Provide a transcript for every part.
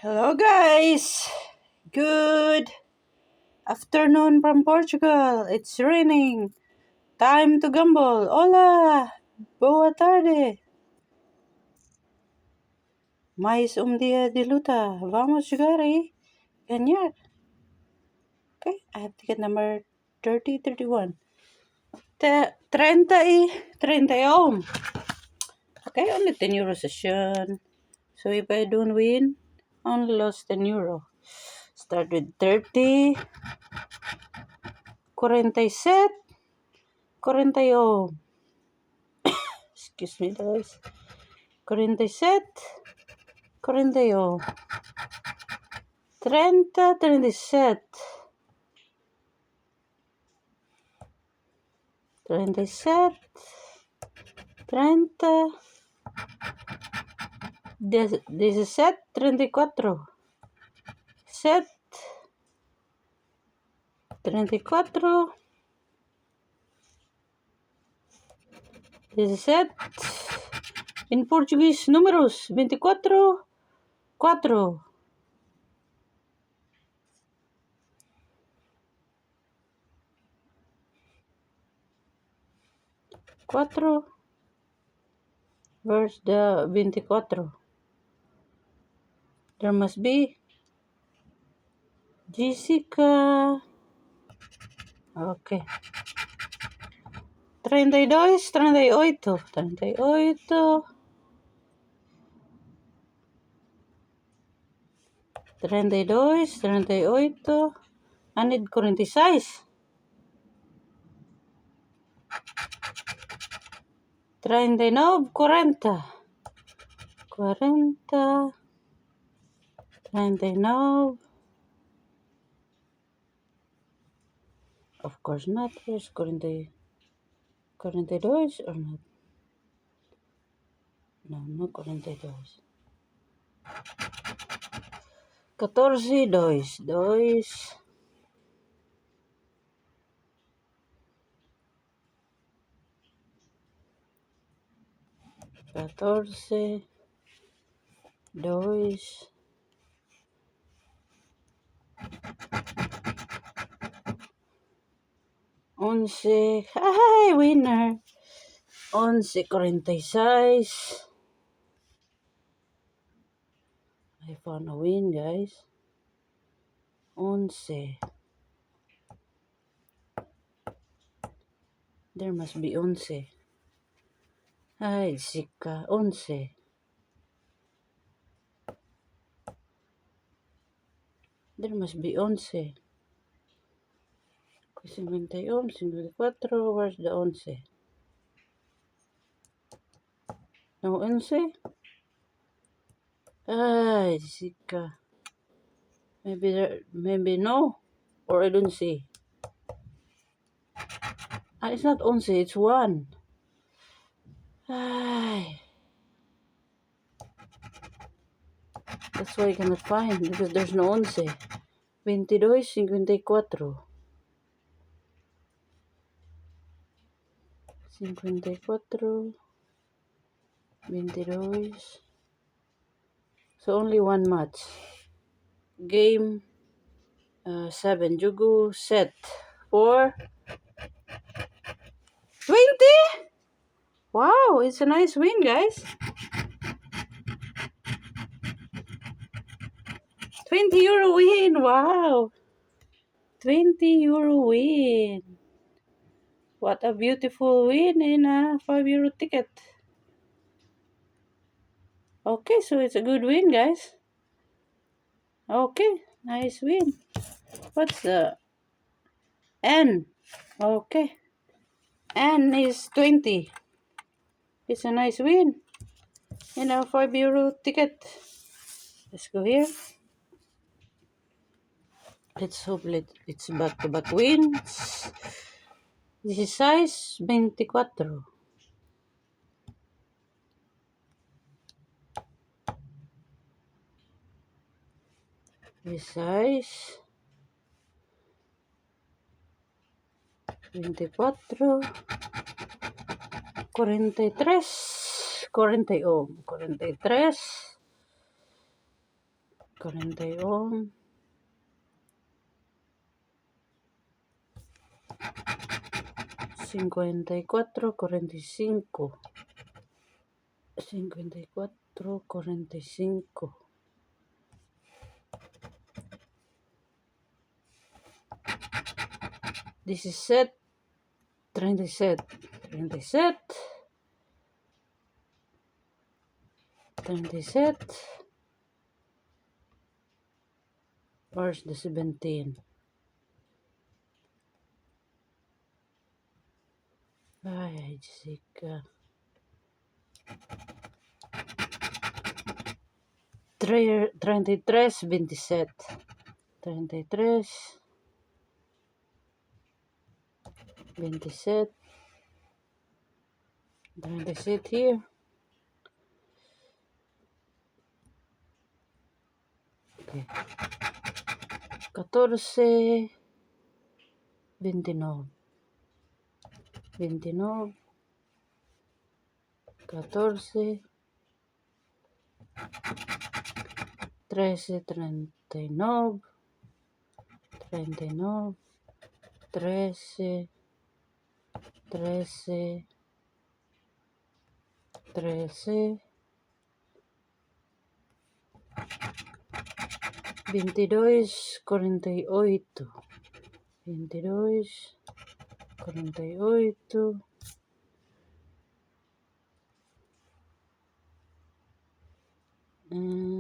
Hello guys! Good afternoon from Portugal. It's raining. Time to gamble. Hola! Boa tarde. Mais dia de luta. Vamos jogar aí. Ganhar. Okay, I have ticket number 3031. 31. Okay, only 10 euro session. So if I don't win, only lost 10 euro. Start with 30. 47. 41. Excuse me guys. 47. 41. 30. 37. 37. 30. 17. 34. 7. 34. 17. In Portuguese, números 24. 4. 4. Where's the 24? There must be Jessica. Okay. 32, 38. 38. 32, 38. I need 46. 39, 40. 40. 39. Of course not. Here's 40. 42 or not? No 42. 14, 2. 2. 14. 2. 11. Hi, winner. 11, 46. I found a win, guys. 11. There must be 11. Ay, Sika. 11. There must be 11. 51, 54. Where's the 11? No 11? Ay, Sika. Maybe no. Or I don't see. It's not 11, it's 1. Ay. That's why I cannot find, because there's no 11. 22, 54. 54. 22. So only one match. Game 7. Jugo set for 20. Wow, it's a nice win, guys. 20 euro win. Wow. 20 euro win. What a beautiful win in a 5 euro ticket. Okay, so it's a good win, guys. Okay, nice win. What's the N? Okay. N is 20. It's a nice win in a 5 euro ticket. Let's go here. Let's hope it's back-to-back wins. This is size 24. This size 24. 43. 41. 43. 41, 54, 45, 54, 45, 17, 37, 37, 37. Where's the 17? Ay, Jessica. 33, 27. 33, 27. 27 here. Okay. 14, 29. 29, 14, 13, 39, 39, 13, 13, 13, 22, 48, 22, 48,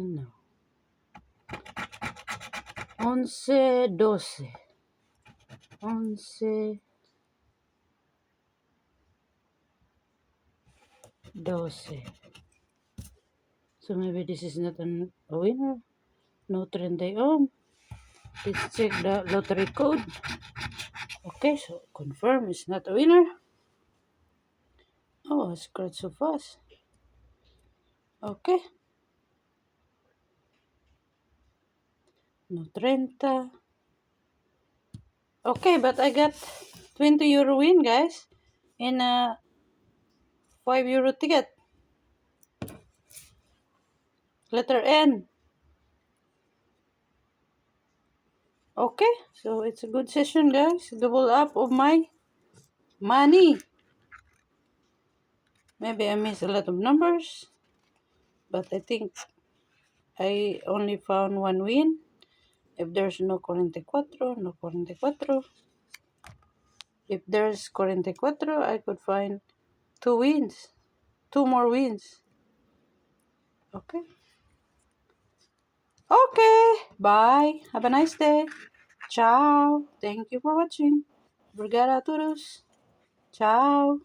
no. 11, 12, 11, 12. So maybe this is not a winner. No trend on. Let's check the lottery code. Okay, so confirm it's not a winner. Oh, I scratched so fast. Okay. No 30. Okay, but I got 20 euro win, guys. In a 5 euro ticket. Letter N. Okay, so it's a good session, guys. Double up of my money. Maybe I missed a lot of numbers, but I think I only found one win. If there's no 44, no 44. If there's 44, I could find 2 wins. 2 more wins. Okay. Okay. Bye. Have a nice day. Ciao. Thank you for watching. Obrigada a todos. Ciao.